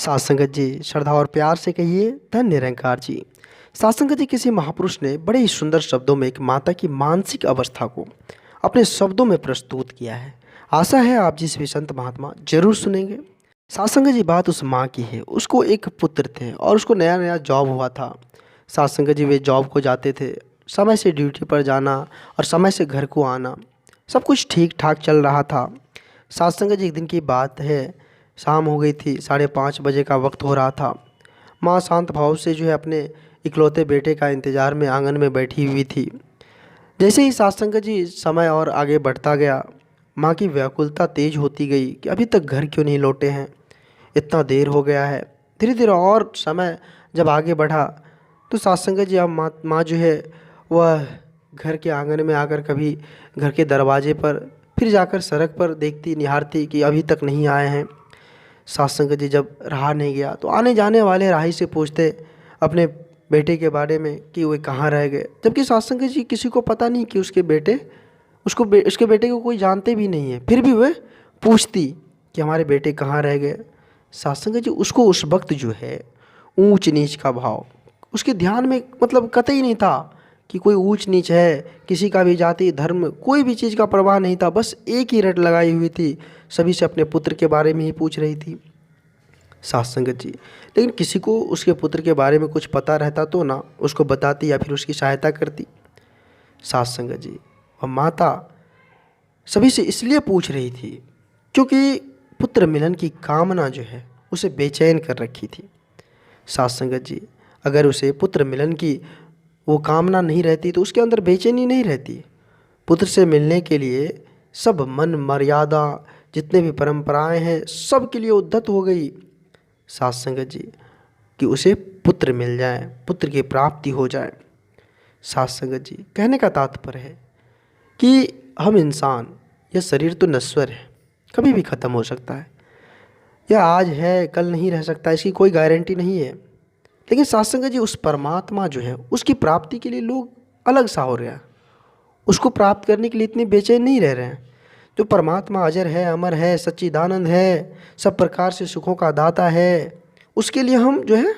साथ संगत जी श्रद्धा और प्यार से कहिए धन्य निरंकार जी। साथ संगत जी, किसी महापुरुष ने बड़े ही सुंदर शब्दों में एक माता की मानसिक अवस्था को अपने शब्दों में प्रस्तुत किया है। आशा है आप जिस भी संत महात्मा जरूर सुनेंगे। साथ संगत जी, बात उस माँ की है। उसको एक पुत्र थे और उसको नया नया जॉब हुआ था। साथ संगत जी, वे जॉब को जाते थे, समय से ड्यूटी पर जाना और समय से घर को आना, सब कुछ ठीक ठाक चल रहा था। साथ संगत जी, एक दिन की बात है, शाम हो गई थी, 5:30 बजे का वक्त हो रहा था। माँ शांत भाव से जो है अपने इकलौते बेटे का इंतज़ार में आंगन में बैठी हुई थी। जैसे ही साथ संगत जी समय और आगे बढ़ता गया, माँ की व्याकुलता तेज होती गई कि अभी तक घर क्यों नहीं लौटे हैं, इतना देर हो गया है। धीरे धीरे और समय जब आगे बढ़ा तो साथ संगत जी अब माँ जो है वह घर के आंगन में आकर कभी घर के दरवाजे पर, फिर जाकर सड़क पर देखती निहारती कि अभी तक नहीं आए हैं। साथ संगत जी जब रहा नहीं गया तो आने जाने वाले राही से पूछते अपने बेटे के बारे में कि वे कहाँ रह गए, जबकि साथ संगत जी किसी को पता नहीं कि उसके बेटे उसके बेटे को कोई जानते भी नहीं है, फिर भी वह पूछती कि हमारे बेटे कहाँ रह गए। साथ संगत जी, उसको उस वक्त जो है ऊंच नीच का भाव उसके ध्यान में मतलब कतई नहीं था कि कोई ऊंच नीच है, किसी का भी जाति धर्म कोई भी चीज़ का परवाह नहीं था। बस एक ही रट लगाई हुई थी, सभी से अपने पुत्र के बारे में ही पूछ रही थी साथ संगत जी। लेकिन किसी को उसके पुत्र के बारे में कुछ पता रहता तो ना उसको बताती या फिर उसकी सहायता करती। साथ संगत जी, और माता सभी से इसलिए पूछ रही थी क्योंकि पुत्र मिलन की कामना जो है उसे बेचैन कर रखी थी। साथ संगत जी, अगर उसे पुत्र मिलन की वो कामना नहीं रहती तो उसके अंदर बेचैनी नहीं रहती। पुत्र से मिलने के लिए सब मन मर्यादा जितने भी परंपराएं हैं सब के लिए उद्धत हो गई साथ संगत जी कि उसे पुत्र मिल जाए, पुत्र की प्राप्ति हो जाए। साथ संगत जी, कहने का तात्पर्य है कि हम इंसान, यह शरीर तो नश्वर है, कभी भी ख़त्म हो सकता है, यह आज है कल नहीं रह सकता, इसकी कोई गारंटी नहीं है। लेकिन साथ संगत जी, उस परमात्मा जो है उसकी प्राप्ति के लिए लोग अलग सा हो रहे हैं, उसको प्राप्त करने के लिए इतने बेचैन नहीं रह रहे हैं। जो परमात्मा अजर है, अमर है, सच्चिदानंद है, सब प्रकार से सुखों का दाता है, उसके लिए हम जो है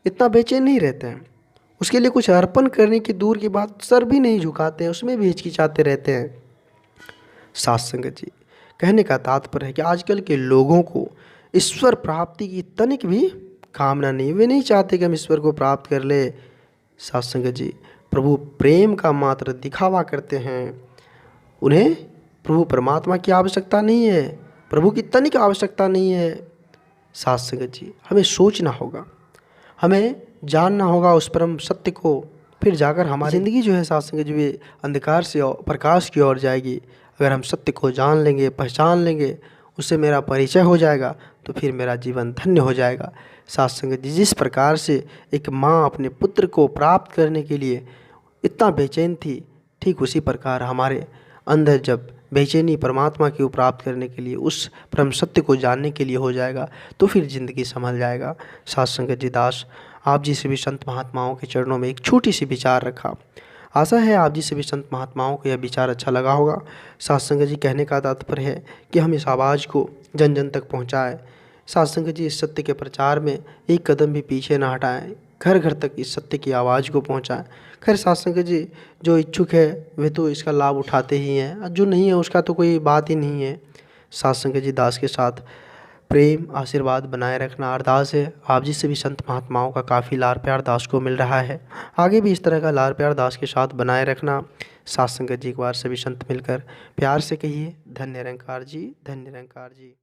इतना बेचैन नहीं रहते हैं। उसके लिए कुछ अर्पण करने की दूर की बात, सर भी नहीं झुकाते हैं, उसमें भी हिचकिचाते रहते हैं। साथ संगत जी, कहने का तात्पर्य है कि आजकल के लोगों को ईश्वर प्राप्ति की तनिक भी कामना नहीं, वे नहीं चाहते कि हम ईश्वर को प्राप्त कर ले। साथ संगत जी, प्रभु प्रेम का मात्र दिखावा करते हैं, उन्हें प्रभु परमात्मा की आवश्यकता नहीं है, प्रभु की तनिक आवश्यकता नहीं है। साथ संगत जी, हमें सोचना होगा, हमें जानना होगा उस परम सत्य को, फिर जाकर हमारी ज़िंदगी जो है साथ संगत जी वे अंधकार से प्रकाश की ओर जाएगी। अगर हम सत्य को जान लेंगे, पहचान लेंगे, उससे मेरा परिचय हो जाएगा तो फिर मेरा जीवन धन्य हो जाएगा। साथ संगत जी, जिस प्रकार से एक माँ अपने पुत्र को प्राप्त करने के लिए इतना बेचैन थी, ठीक उसी प्रकार हमारे अंदर जब बेचैनी परमात्मा की प्राप्त करने के लिए, उस परम सत्य को जानने के लिए हो जाएगा तो फिर ज़िंदगी संभल जाएगा। साथ संगत जी, दास आप जी से भी संत महात्माओं के चरणों में एक छोटी सी विचार रखा। आशा है आप जी से भी संत महात्माओं को यह विचार अच्छा लगा होगा। साथ संगत जी, कहने का तात्पर्य है कि हम इस आवाज़ को जन जन तक पहुँचाएँ। साथ संगत जी, इस सत्य के प्रचार में एक कदम भी पीछे ना हटाएं, घर घर तक इस सत्य की आवाज़ को पहुंचाएं। खैर साथ संगत जी, जो इच्छुक है वे तो इसका लाभ उठाते ही हैं, जो नहीं है उसका तो कोई बात ही नहीं है। साथ संगत जी, दास के साथ प्रेम आशीर्वाद बनाए रखना अरदास है। आप जी से भी संत महात्माओं का काफ़ी लाड़ प्यार दास को मिल रहा है, आगे भी इस तरह का लाड़ प्यार दास के साथ बनाए रखना। साथ संगत जी, एक बार सभी संत मिलकर प्यार से कहिए धन्य निरंकार जी, धन्य निरंकार जी।